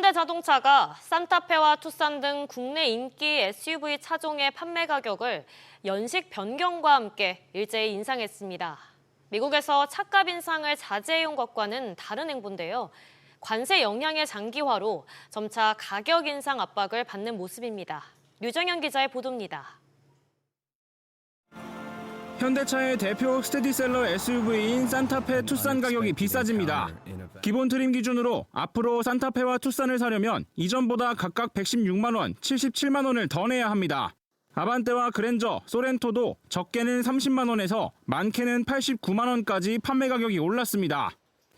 현대자동차가 산타페와 투싼 등 국내 인기 SUV 차종의 판매 가격을 연식 변경과 함께 일제히 인상했습니다. 미국에서 차값 인상을 자제해온 것과는 다른 행보인데요. 관세 영향의 장기화로 점차 가격 인상 압박을 받는 모습입니다. 류정현 기자의 보도입니다. 현대차의 대표 스테디셀러 SUV인 산타페 투싼 가격이 비싸집니다. 기본 트림 기준으로 앞으로 산타페와 투싼을 사려면 이전보다 각각 116만 원, 77만 원을 더 내야 합니다. 아반떼와 그랜저, 소렌토도 적게는 30만 원에서 많게는 89만 원까지 판매 가격이 올랐습니다.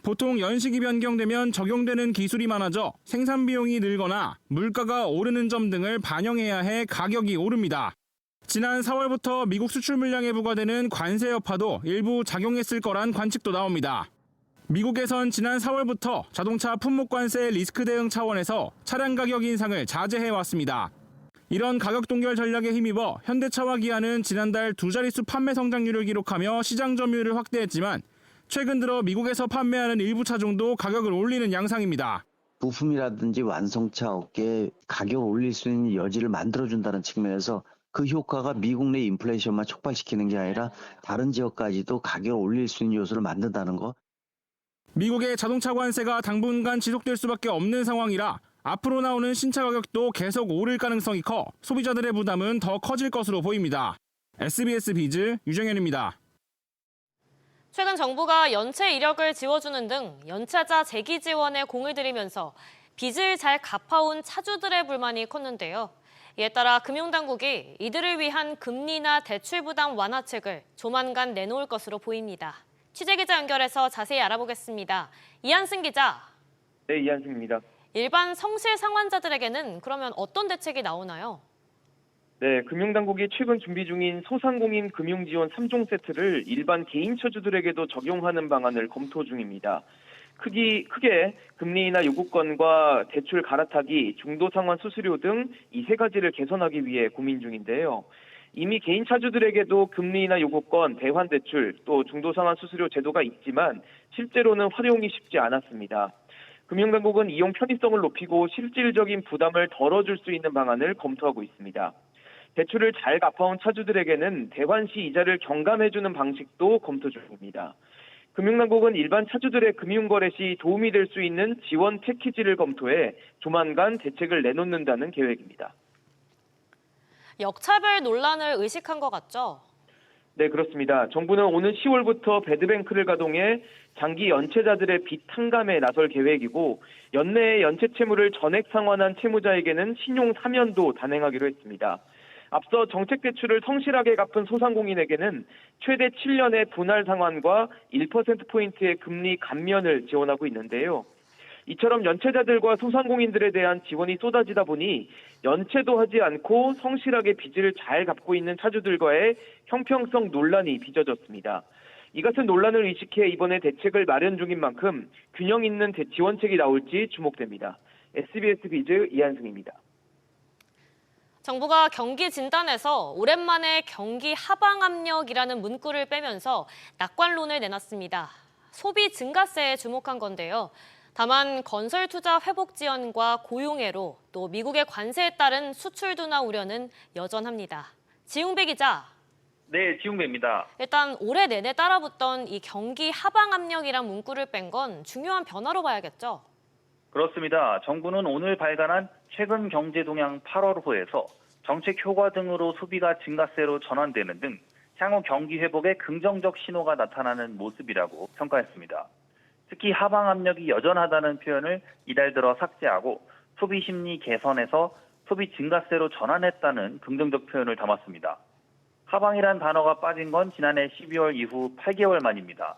보통 연식이 변경되면 적용되는 기술이 많아져 생산 비용이 늘거나 물가가 오르는 점 등을 반영해야 해 가격이 오릅니다. 지난 4월부터 미국 수출 물량에 부과되는 관세 여파도 일부 작용했을 거란 관측도 나옵니다. 미국에선 지난 4월부터 자동차 품목관세 리스크 대응 차원에서 차량 가격 인상을 자제해왔습니다. 이런 가격 동결 전략에 힘입어 현대차와 기아는 지난달 두 자릿수 판매 성장률을 기록하며 시장 점유율을 확대했지만 최근 들어 미국에서 판매하는 일부 차종도 가격을 올리는 양상입니다. 부품이라든지 완성차 업계에 가격을 올릴 수 있는 여지를 만들어준다는 측면에서 그 효과가 미국 내 인플레이션만 촉발시키는 게 아니라 다른 지역까지도 가격을 올릴 수 있는 요소를 만든다는 거. 미국의 자동차 관세가 당분간 지속될 수밖에 없는 상황이라 앞으로 나오는 신차 가격도 계속 오를 가능성이 커 소비자들의 부담은 더 커질 것으로 보입니다. SBS 비즈 유정현입니다. 최근 정부가 연체 이력을 지워주는 등 연차자 재기 지원에 공을 들이면서 빚을 잘 갚아온 차주들의 불만이 컸는데요. 이에 따라 금융당국이 이들을 위한 금리나 대출 부담 완화책을 조만간 내놓을 것으로 보입니다. 취재기자 연결해서 자세히 알아보겠습니다. 이한승 기자. 네, 이한승입니다. 일반 성실 상환자들에게는 그러면 어떤 대책이 나오나요? 네, 금융당국이 최근 준비 중인 소상공인 금융지원 3종 세트를 일반 개인 차주들에게도 적용하는 방안을 검토 중입니다. 크게 금리나 요구권과 대출 갈아타기, 중도상환 수수료 등 이 세 가지를 개선하기 위해 고민 중인데요. 이미 개인 차주들에게도 금리나 요구권, 대환대출, 또 중도상환 수수료 제도가 있지만 실제로는 활용이 쉽지 않았습니다. 금융당국은 이용 편의성을 높이고 실질적인 부담을 덜어줄 수 있는 방안을 검토하고 있습니다. 대출을 잘 갚아온 차주들에게는 대환 시 이자를 경감해주는 방식도 검토 중입니다. 금융당국은 일반 차주들의 금융거래 시 도움이 될 수 있는 지원 패키지를 검토해 조만간 대책을 내놓는다는 계획입니다. 역차별 논란을 의식한 것 같죠? 네, 그렇습니다. 정부는 오는 10월부터 배드뱅크를 가동해 장기 연체자들의 빚 탕감에 나설 계획이고 연내에 연체 채무를 전액 상환한 채무자에게는 신용 사면도 단행하기로 했습니다. 앞서 정책 대출을 성실하게 갚은 소상공인에게는 최대 7년의 분할 상환과 1%포인트의 금리 감면을 지원하고 있는데요. 이처럼 연체자들과 소상공인들에 대한 지원이 쏟아지다 보니 연체도 하지 않고 성실하게 빚을 잘 갚고 있는 차주들과의 형평성 논란이 빚어졌습니다. 이 같은 논란을 의식해 이번에 대책을 마련 중인 만큼 균형 있는 지원책이 나올지 주목됩니다. SBS 비즈 이한승입니다. 정부가 경기 진단에서 오랜만에 경기 하방 압력이라는 문구를 빼면서 낙관론을 내놨습니다. 소비 증가세에 주목한 건데요. 다만 건설 투자 회복 지연과 고용애로 또 미국의 관세에 따른 수출 둔화 우려는 여전합니다. 지웅배 기자. 네, 지웅배입니다. 일단 올해 내내 따라붙던 이 경기 하방 압력이란 문구를 뺀 건 중요한 변화로 봐야겠죠? 그렇습니다. 정부는 오늘 발간한 최근 경제 동향 8월호에서 정책 효과 등으로 소비가 증가세로 전환되는 등 향후 경기 회복에 긍정적 신호가 나타나는 모습이라고 평가했습니다. 특히 하방 압력이 여전하다는 표현을 이달 들어 삭제하고 소비 심리 개선에서 소비 증가세로 전환했다는 긍정적 표현을 담았습니다. 하방이란 단어가 빠진 건 지난해 12월 이후 8개월 만입니다.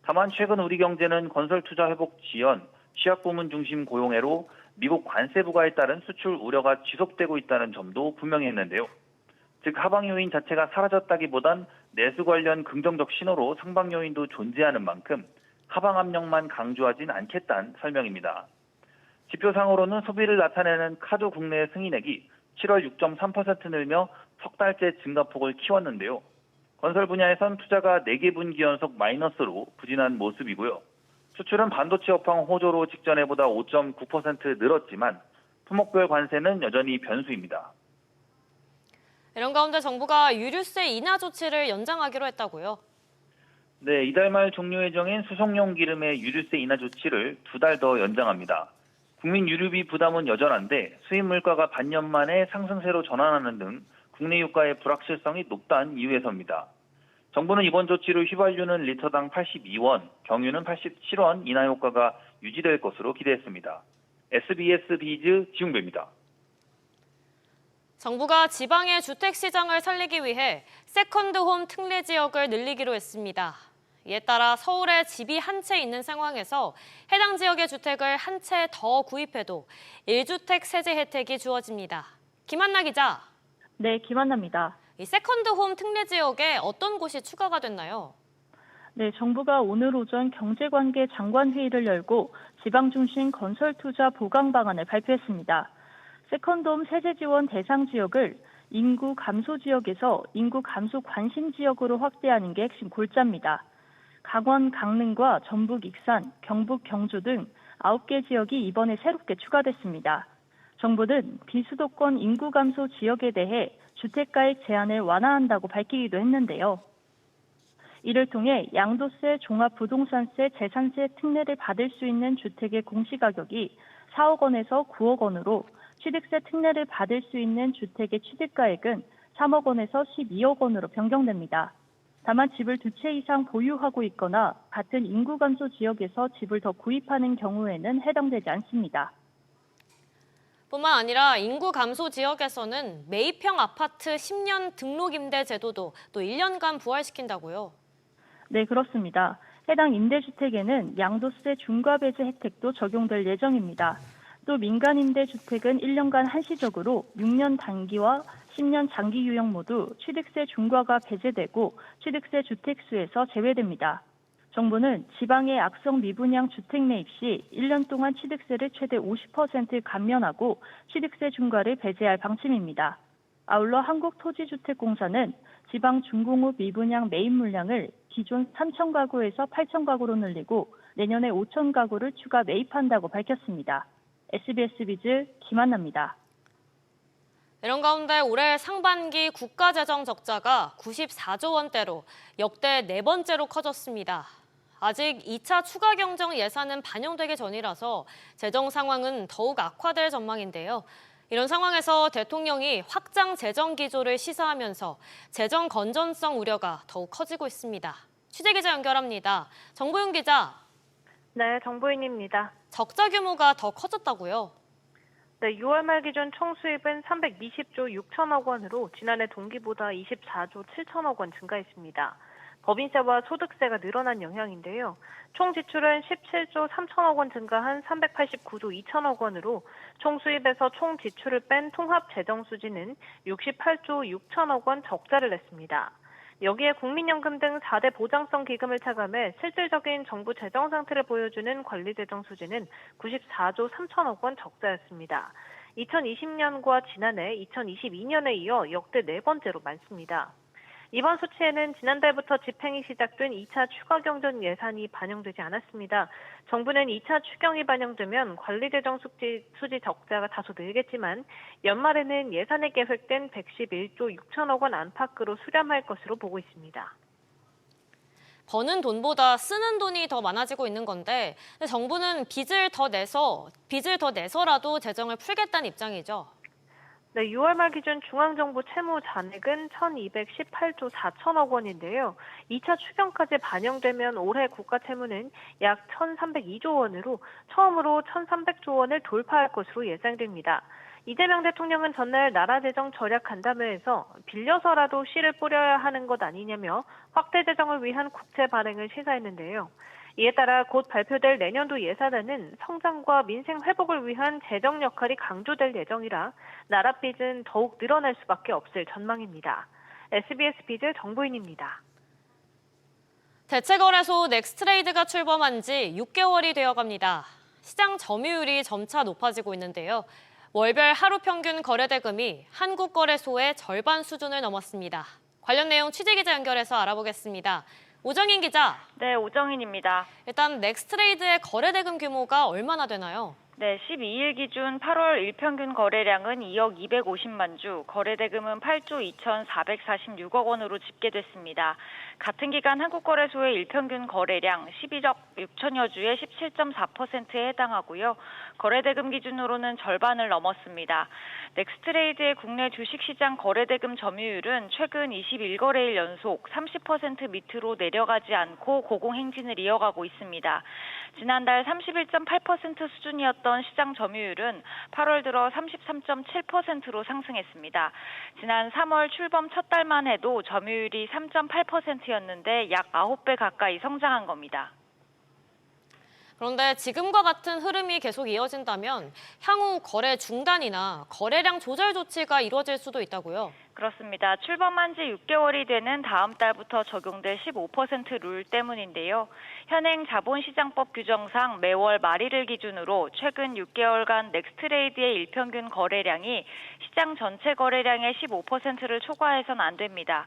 다만 최근 우리 경제는 건설 투자 회복 지연, 취약 부문 중심 고용애로 미국 관세 부과에 따른 수출 우려가 지속되고 있다는 점도 분명히 했는데요. 즉 하방 요인 자체가 사라졌다기보단 내수 관련 긍정적 신호로 상방 요인도 존재하는 만큼 하방 압력만 강조하진 않겠다는 설명입니다. 지표상으로는 소비를 나타내는 카드 국내 승인액이 7월 6.3% 늘며 석 달째 증가폭을 키웠는데요. 건설 분야에선 투자가 4개 분기 연속 마이너스로 부진한 모습이고요. 수출은 반도체 업황 호조로 직전해보다 5.9% 늘었지만 품목별 관세는 여전히 변수입니다. 이런 가운데 정부가 유류세 인하 조치를 연장하기로 했다고요. 네, 이달 말 종료 예정인 수송용 기름의 유류세 인하 조치를 2달 더 연장합니다. 국민 유류비 부담은 여전한데 수입 물가가 반년 만에 상승세로 전환하는 등 국내 유가의 불확실성이 높다는 이유에서입니다. 정부는 이번 조치로 휘발유는 리터당 82원, 경유는 87원 인하 효과가 유지될 것으로 기대했습니다. SBS 비즈 지웅배입니다. 정부가 지방의 주택 시장을 살리기 위해 세컨드홈 특례 지역을 늘리기로 했습니다. 이에 따라 서울에 집이 한 채 있는 상황에서 해당 지역의 주택을 한 채 더 구입해도 1주택 세제 혜택이 주어집니다. 김한나 기자. 네, 김한나입니다. 이 세컨드홈 특례 지역에 어떤 곳이 추가가 됐나요? 네, 정부가 오늘 오전 경제관계 장관회의를 열고 지방중심 건설투자 보강 방안을 발표했습니다. 세컨드홈 세제 지원 대상 지역을 인구 감소 지역에서 인구 감소 관심 지역으로 확대하는 게 핵심 골자입니다. 강원, 강릉과 전북, 익산, 경북, 경주 등 9개 지역이 이번에 새롭게 추가됐습니다. 정부는 비수도권 인구 감소 지역에 대해 주택가액 제한을 완화한다고 밝히기도 했는데요. 이를 통해 양도세, 종합부동산세, 재산세 특례를 받을 수 있는 주택의 공시가격이 4억 원에서 9억 원으로 취득세 특례를 받을 수 있는 주택의 취득가액은 3억 원에서 12억 원으로 변경됩니다. 다만 집을 2채 이상 보유하고 있거나 같은 인구 감소 지역에서 집을 더 구입하는 경우에는 해당되지 않습니다. 뿐만 아니라 인구 감소 지역에서는 매입형 아파트 10년 등록 임대 제도도 또 1년간 부활시킨다고요. 네, 그렇습니다. 해당 임대주택에는 양도세 중과 배제 혜택도 적용될 예정입니다. 또 민간 임대주택은 1년간 한시적으로 6년 단기와 10년 장기 유형 모두 취득세 중과가 배제되고 취득세 주택수에서 제외됩니다. 정부는 지방의 악성 미분양 주택 매입 시 1년 동안 취득세를 최대 50% 감면하고 취득세 중과를 배제할 방침입니다. 아울러 한국토지주택공사는 지방 중공업 미분양 매입 물량을 기존 3천 가구에서 8천 가구로 늘리고 내년에 5천 가구를 추가 매입한다고 밝혔습니다. SBS 비즈 김한나입니다. 이런 가운데 올해 상반기 국가재정 적자가 94조 원대로 역대 4번째로 커졌습니다. 아직 2차 추가 경정 예산은 반영되기 전이라서 재정 상황은 더욱 악화될 전망인데요. 이런 상황에서 대통령이 확장 재정 기조를 시사하면서 재정 건전성 우려가 더욱 커지고 있습니다. 취재기자 연결합니다. 정보윤 기자. 네, 정보인입니다. 적자 규모가 더 커졌다고요? 네, 6월 말 기준 총 수입은 320조 6천억 원으로 지난해 동기보다 24조 7천억 원 증가했습니다. 법인세와 소득세가 늘어난 영향인데요. 총 지출은 17조 3천억 원 증가한 389조 2천억 원으로 총 수입에서 총 지출을 뺀 통합 재정 수지는 68조 6천억 원 적자를 냈습니다. 여기에 국민연금 등 4대 보장성 기금을 차감해 실질적인 정부 재정 상태를 보여주는 관리재정 수지는 94조 3천억 원 적자였습니다. 2020년과 지난해 2022년에 이어 역대 4번째로 많습니다. 이번 수치에는 지난달부터 집행이 시작된 2차 추가 경정 예산이 반영되지 않았습니다. 정부는 2차 추경이 반영되면 관리재정 수지 적자가 다소 늘겠지만 연말에는 예산에 계획된 111조 6천억 원 안팎으로 수렴할 것으로 보고 있습니다. 버는 돈보다 쓰는 돈이 더 많아지고 있는 건데 정부는 빚을 더 내서라도 재정을 풀겠다는 입장이죠. 네, 6월 말 기준 중앙정부 채무 잔액은 1,218조 4천억 원인데요. 2차 추경까지 반영되면 올해 국가 채무는 약 1,302조 원으로 처음으로 1,300조 원을 돌파할 것으로 예상됩니다. 이재명 대통령은 전날 나라 재정 절약 간담회에서 빌려서라도 씨를 뿌려야 하는 것 아니냐며 확대 재정을 위한 국채 발행을 시사했는데요. 이에 따라 곧 발표될 내년도 예산안은 성장과 민생 회복을 위한 재정 역할이 강조될 예정이라 나라 빚은 더욱 늘어날 수밖에 없을 전망입니다. SBS 비즈 정보인입니다. 대체거래소 넥스트레이드가 출범한 지 6개월이 되어갑니다. 시장 점유율이 점차 높아지고 있는데요. 월별 하루 평균 거래 대금이 한국거래소의 절반 수준을 넘었습니다. 관련 내용 취재기자 연결해서 알아보겠습니다. 오정인 기자, 네, 오정인입니다. 일단 넥스트레이드의 거래 대금 규모가 얼마나 되나요? 네, 12일 기준 8월 일평균 거래량은 2억 250만 주, 거래대금은 8조 2,446억 원으로 집계됐습니다. 같은 기간 한국거래소의 일평균 거래량 11억 6천여 주의 17.4%에 해당하고요. 거래대금 기준으로는 절반을 넘었습니다. 넥스트레이드의 국내 주식시장 거래대금 점유율은 최근 21거래일 연속 30% 밑으로 내려가지 않고 고공행진을 이어가고 있습니다. 지난달 31.8% 수준이었던 시장 점유율은 8월 들어 33.7%로 상승했습니다. 지난 3월 출범 첫 달만 해도 점유율이 3.8%였는데 약 9배 가까이 성장한 겁니다. 그런데 지금과 같은 흐름이 계속 이어진다면 향후 거래 중단이나 거래량 조절 조치가 이루어질 수도 있다고요? 그렇습니다. 출범한 지 6개월이 되는 다음 달부터 적용될 15% 룰 때문인데요. 현행 자본시장법 규정상 매월 말일을 기준으로 최근 6개월간 넥스트레이드의 일평균 거래량이 시장 전체 거래량의 15%를 초과해서는 안 됩니다.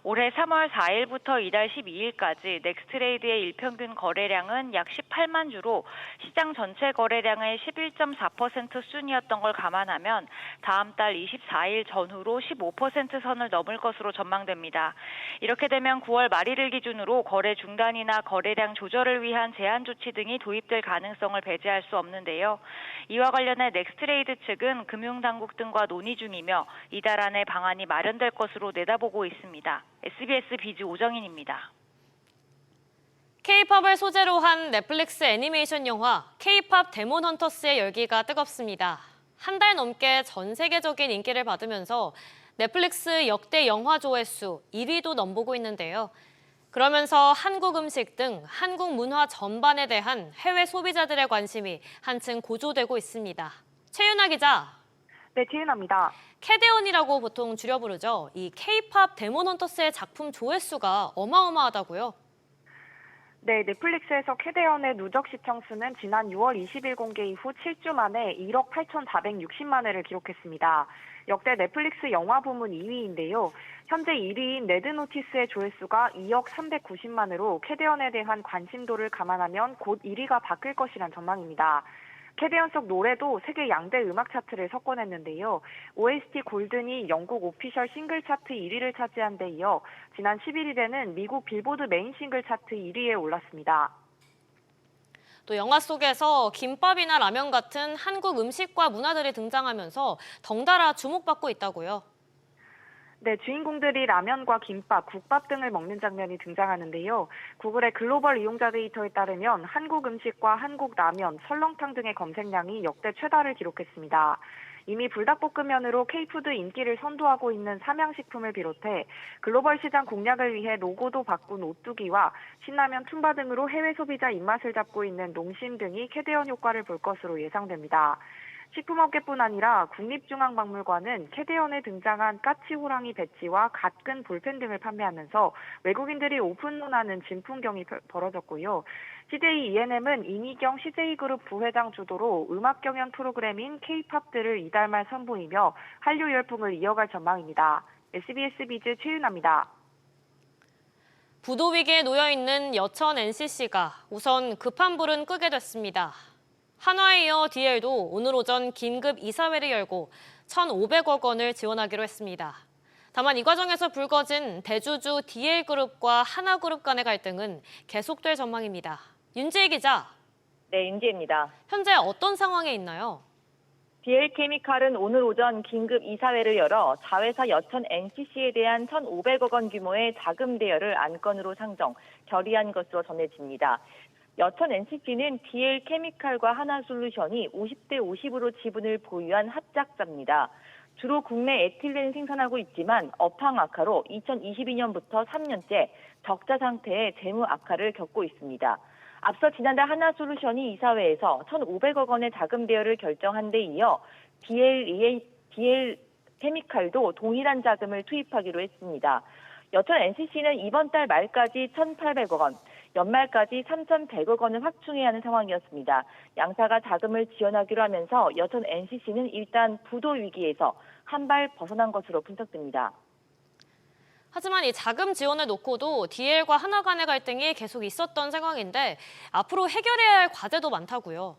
올해 3월 4일부터 이달 12일까지 넥스트레이드의 일평균 거래량은 약 18만 주로 시장 전체 거래량의 11.4% 수준이었던 걸 감안하면 다음 달 24일 전후로 15% 선을 넘을 것으로 전망됩니다. 이렇게 되면 9월 말일을 기준으로 거래 중단이나 거래량 조절을 위한 제한 조치 등이 도입될 가능성을 배제할 수 없는데요. 이와 관련해 넥스트레이드 측은 금융당국 등과 논의 중이며 이달 안에 방안이 마련될 것으로 내다보고 있습니다. SBS 비즈 오정인입니다. K-팝을 소재로 한 넷플릭스 애니메이션 영화 K-팝 데몬 헌터스의 열기가 뜨겁습니다. 한 달 넘게 전 세계적인 인기를 받으면서 넷플릭스 역대 영화 조회수 1위도 넘보고 있는데요. 그러면서 한국 음식 등 한국 문화 전반에 대한 해외 소비자들의 관심이 한층 고조되고 있습니다. 최윤아 기자. 네, 최윤아입니다. 캐데온이라고 보통 줄여 부르죠. 이 K-팝 데몬 헌터스의 작품 조회수가 어마어마하다고요? 네, 넷플릭스에서 캐데언의 누적 시청수는 지난 6월 20일 공개 이후 7주 만에 1억 8,460만 회를 기록했습니다. 역대 넷플릭스 영화 부문 2위인데요. 현재 1위인 레드노티스의 조회수가 2억 390만 회로 캐데언에 대한 관심도를 감안하면 곧 1위가 바뀔 것이란 전망입니다. 캐데언 속 노래도 세계 양대 음악 차트를 석권했는데요. OST 골든이 영국 오피셜 싱글 차트 1위를 차지한 데 이어 지난 11일에는 미국 빌보드 메인 싱글 차트 1위에 올랐습니다. 또 영화 속에서 김밥이나 라면 같은 한국 음식과 문화들이 등장하면서 덩달아 주목받고 있다고요. 네, 주인공들이 라면과 김밥, 국밥 등을 먹는 장면이 등장하는데요. 구글의 글로벌 이용자 데이터에 따르면 한국 음식과 한국 라면, 설렁탕 등의 검색량이 역대 최다를 기록했습니다. 이미 불닭볶음면으로 K푸드 인기를 선도하고 있는 삼양식품을 비롯해 글로벌 시장 공략을 위해 로고도 바꾼 오뚜기와 신라면 툰바 등으로 해외 소비자 입맛을 잡고 있는 농심 등이 캐데언 효과를 볼 것으로 예상됩니다. 식품업계뿐 아니라 국립중앙박물관은 캐데언에 등장한 까치 호랑이 배지와 갓근 볼펜 등을 판매하면서 외국인들이 오픈런하는 진풍경이 벌어졌고요. CJ ENM은 이미경 CJ그룹 부회장 주도로 음악 경연 프로그램인 K-팝들을 이달 말 선보이며 한류 열풍을 이어갈 전망입니다. SBS 비즈 최윤아입니다. 부도 위기에 놓여 있는 여천 NCC가 우선 급한 불은 끄게 됐습니다. 한화에 이어 DL도 오늘 오전 긴급 이사회를 열고 1,500억 원을 지원하기로 했습니다. 다만 이 과정에서 불거진 대주주 DL그룹과 하나그룹 간의 갈등은 계속될 전망입니다. 윤지혜 기자. 네, 윤지혜입니다. 현재 어떤 상황에 있나요? DL케미칼은 오늘 오전 긴급 이사회를 열어 자회사 여천 NCC에 대한 1,500억 원 규모의 자금 대여를 안건으로 상정, 결의한 것으로 전해집니다. 여천 NCC는 DL케미칼과 하나솔루션이 50대 50으로 지분을 보유한 합작사입니다. 주로 국내 에틸렌 생산하고 있지만 업황 악화로 2022년부터 3년째 적자 상태의 재무 악화를 겪고 있습니다. 앞서 지난달 하나솔루션이 이사회에서 1,500억 원의 자금 대여를 결정한 데 이어 DL케미칼도 동일한 자금을 투입하기로 했습니다. 여천 NCC는 이번 달 말까지 1,800억 원, 연말까지 3,100억 원을 확충해야 하는 상황이었습니다. 양사가 자금을 지원하기로 하면서 여천 NCC는 일단 부도 위기에서 한 발 벗어난 것으로 분석됩니다. 하지만 이 자금 지원을 놓고도 DL과 하나 간의 갈등이 계속 있었던 상황인데 앞으로 해결해야 할 과제도 많다고요.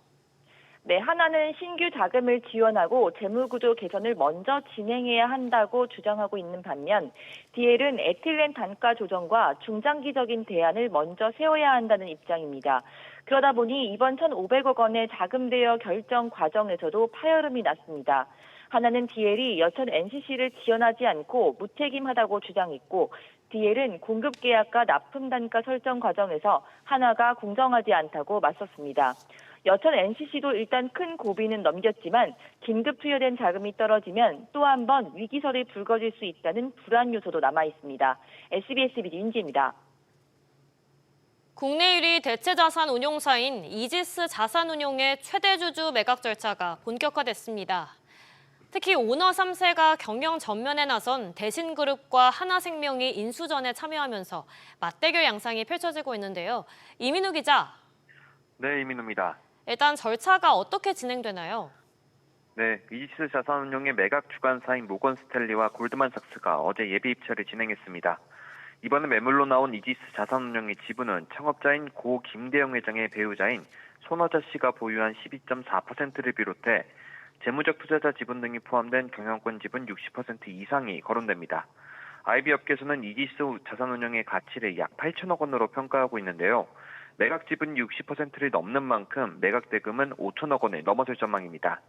네, 하나는 신규 자금을 지원하고 재무구조 개선을 먼저 진행해야 한다고 주장하고 있는 반면 DL은 에틸렌 단가 조정과 중장기적인 대안을 먼저 세워야 한다는 입장입니다. 그러다 보니 이번 1,500억 원의 자금 대여 결정 과정에서도 파열음이 났습니다. 하나는 DL이 여천 NCC를 지원하지 않고 무책임하다고 주장했고 DL은 공급 계약과 납품 단가 설정 과정에서 하나가 공정하지 않다고 맞섰습니다. 여천 NCC도 일단 큰 고비는 넘겼지만 긴급 투여된 자금이 떨어지면 또 한 번 위기설이 불거질 수 있다는 불안 요소도 남아 있습니다. SBS BD 윤지입니다. 국내 1위 대체자산 운용사인 이지스 자산운용의 최대 주주 매각 절차가 본격화됐습니다. 특히 오너 3세가 경영 전면에 나선 대신그룹과 하나생명이 인수전에 참여하면서 맞대결 양상이 펼쳐지고 있는데요. 이민우 기자. 네, 이민우입니다. 일단 절차가 어떻게 진행되나요? 네, 이지스 자산운용의 매각 주관사인 모건 스탠리와 골드만삭스가 어제 예비 입찰을 진행했습니다. 이번에 매물로 나온 이지스 자산운용의 지분은 창업자인 고 김대영 회장의 배우자인 손여자 씨가 보유한 12.4%를 비롯해 재무적 투자자 지분 등이 포함된 경영권 지분 60% 이상이 거론됩니다. IB 업계에서는 이지스 자산운용의 가치를 약 8천억 원으로 평가하고 있는데요. 매각 지분 60%를 넘는 만큼 매각 대금은 5천억 원을 넘어설 전망입니다.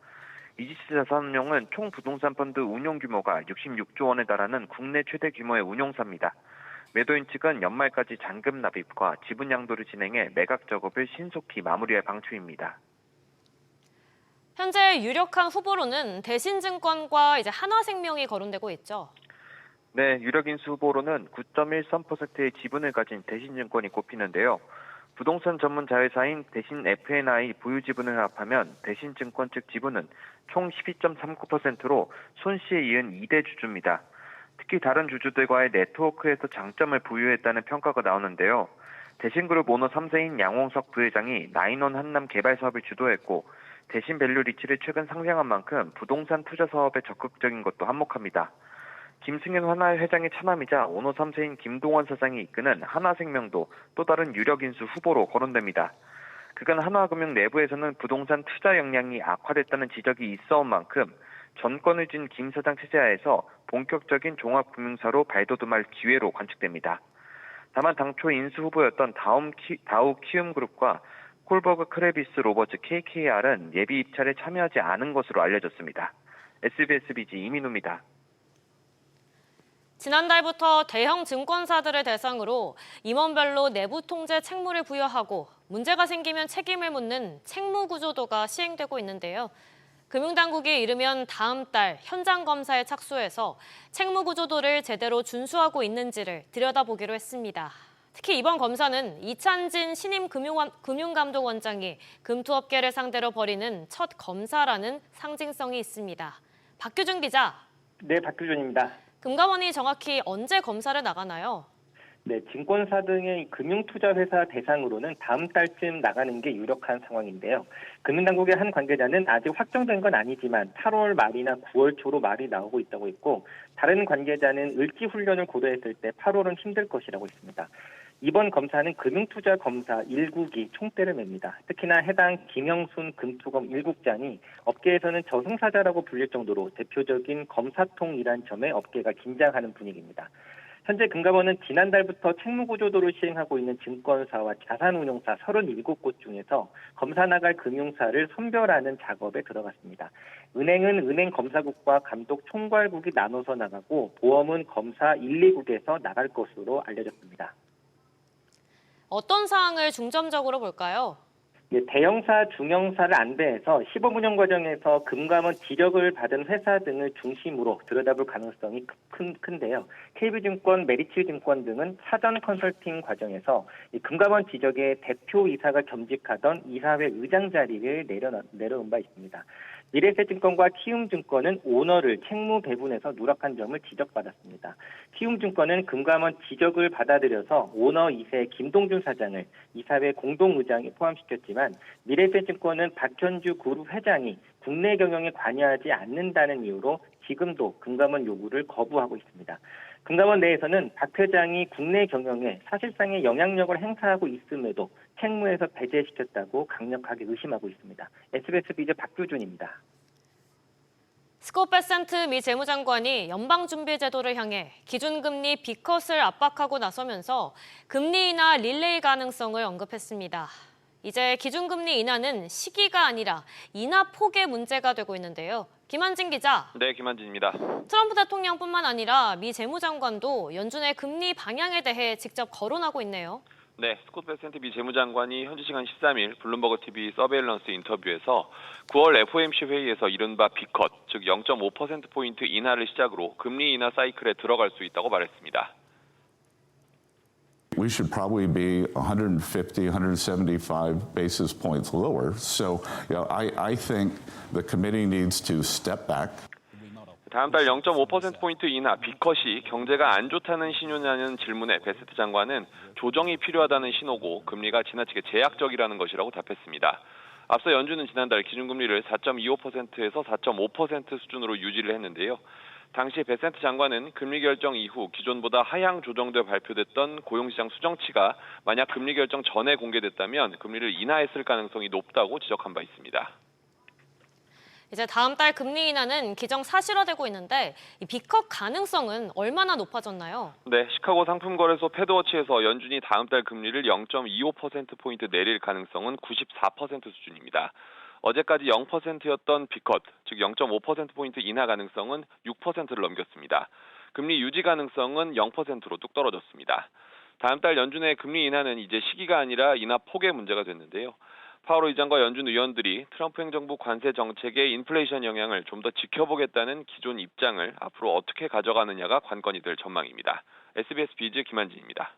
이지스 자산운용은 총 부동산 펀드 운용 규모가 66조 원에 달하는 국내 최대 규모의 운용사입니다. 매도인 측은 연말까지 잔금 납입과 지분 양도를 진행해 매각 작업을 신속히 마무리할 방침입니다. 현재 유력한 후보로는 대신증권과 하나생명이 거론되고 있죠. 네, 유력 인수 후보로는 9.13%의 지분을 가진 대신증권이 꼽히는데요. 부동산 전문 자회사인 대신 F&I 보유 지분을 합하면 대신증권 측 지분은 총 12.39%로 손 씨에 이은 2대 주주입니다. 특히 다른 주주들과의 네트워크에서 장점을 부여했다는 평가가 나오는데요. 대신그룹 오너 3세인 양홍석 부회장이 나인원 한남 개발 사업을 주도했고 대신 밸류 리치를 최근 상장한 만큼 부동산 투자 사업에 적극적인 것도 한몫합니다. 김승현 하나 회장의 차남이자 오너 3세인 김동원 사장이 이끄는 하나생명도 또 다른 유력 인수 후보로 거론됩니다. 그간 하나금융 내부에서는 부동산 투자 역량이 악화됐다는 지적이 있어온 만큼 전권을 쥔 김 사장 체제하에서 본격적인 종합금융사로 발돋움할 기회로 관측됩니다. 다만 당초 인수 후보였던 다우 키움그룹과 콜버그 크레비스 로버츠 KKR은 예비 입찰에 참여하지 않은 것으로 알려졌습니다. SBS BG 이민우입니다. 지난달부터 대형 증권사들을 대상으로 임원별로 내부 통제 책무를 부여하고 문제가 생기면 책임을 묻는 책무 구조도가 시행되고 있는데요. 금융당국이 이르면 다음 달 현장 검사에 착수해서 책무 구조도를 제대로 준수하고 있는지를 들여다보기로 했습니다. 특히 이번 검사는 이찬진 신임 금융감독원장이 금투업계를 상대로 벌이는 첫 검사라는 상징성이 있습니다. 박규준 기자. 네, 박규준입니다. 금감원이 정확히 언제 검사를 나가나요? 네, 증권사 등의 금융투자회사 대상으로는 다음 달쯤 나가는 게 유력한 상황인데요. 금융당국의 한 관계자는 아직 확정된 건 아니지만 8월 말이나 9월 초로 말이 나오고 있다고 했고 다른 관계자는 을지훈련을 고려했을 때 8월은 힘들 것이라고 했습니다. 이번 검사는 금융투자검사 1국이 총대를 맵니다. 특히나 해당 김영순 금투검 1국장이 업계에서는 저승사자라고 불릴 정도로 대표적인 검사통이란 점에 업계가 긴장하는 분위기입니다. 현재 금감원은 지난달부터 책무구조도를 시행하고 있는 증권사와 자산운용사 37곳 중에서 검사 나갈 금융사를 선별하는 작업에 들어갔습니다. 은행은 은행검사국과 감독총괄국이 나눠서 나가고 보험은 검사 1, 2국에서 나갈 것으로 알려졌습니다. 어떤 사항을 중점적으로 볼까요? 대형사, 중형사를 안배해서 시범운영 과정에서 금감원 지적을 받은 회사 등을 중심으로 들여다볼 가능성이 큰데요. KB증권, 메리츠증권 등은 사전 컨설팅 과정에서 금감원 지적에 대표이사가 겸직하던 이사회 의장 자리를 내려놓은 바 있습니다. 미래에셋증권과 키움증권은 오너를 책무 배분에서 누락한 점을 지적받았습니다. 키움증권은 금감원 지적을 받아들여서 오너 2세 김동준 사장을 이사회 공동의장에 포함시켰지만 미래에셋증권은 박현주 그룹 회장이 국내 경영에 관여하지 않는다는 이유로 지금도 금감원 요구를 거부하고 있습니다. 금감원 내에서는 박 회장이 국내 경영에 사실상의 영향력을 행사하고 있음에도 책무에서 배제시켰다고 강력하게 의심하고 있습니다. SBS 비즈 박규준입니다. 스콧 베센트 미 재무장관이 연방준비제도를 향해 기준금리 B컷을 압박하고 나서면서 금리 인하 릴레이 가능성을 언급했습니다. 이제 기준금리 인하는 시기가 아니라 인하 폭의 문제가 되고 있는데요. 김한진 기자. 네, 김한진입니다. 트럼프 대통령뿐만 아니라 미 재무장관도 연준의 금리 방향에 대해 직접 거론하고 있네요. 네, 스콧 베센트 미 재무장관이 현지 시간 13일 블룸버그 TV 서베일런스 인터뷰에서 9월 FOMC 회의에서 이른바 B컷, 즉 0.5%포인트 인하를 시작으로 금리 인하 사이클에 들어갈 수 있다고 말했습니다. We should probably be 150, 175 basis points lower. So, I think the committee needs to step back. 다음 달 0.5%포인트 인하 B컷이 경제가 안 좋다는 신호냐는 질문에 베세트 장관은 조정이 필요하다는 신호고 금리가 지나치게 제약적이라는 것이라고 답했습니다. 앞서 연준은 지난달 기준금리를 4.25%에서 4.5% 수준으로 유지를 했는데요. 당시 베센트 장관은 금리 결정 이후 기존보다 하향 조정돼 발표됐던 고용시장 수정치가 만약 금리 결정 전에 공개됐다면 금리를 인하했을 가능성이 높다고 지적한 바 있습니다. 이제 다음 달 금리 인하는 기정사실화되고 있는데 이 B컷 가능성은 얼마나 높아졌나요? 네, 시카고 상품거래소 패드워치에서 연준이 다음 달 금리를 0.25%포인트 내릴 가능성은 94% 수준입니다. 어제까지 0%였던 B컷, 즉 0.5%포인트 인하 가능성은 6%를 넘겼습니다. 금리 유지 가능성은 0%로 뚝 떨어졌습니다. 다음 달 연준의 금리 인하는 이제 시기가 아니라 인하 폭의 문제가 됐는데요. 파월 의장과 연준 의원들이 트럼프 행정부 관세 정책의 인플레이션 영향을 좀 더 지켜보겠다는 기존 입장을 앞으로 어떻게 가져가느냐가 관건이 될 전망입니다. SBS 비즈 김한진입니다.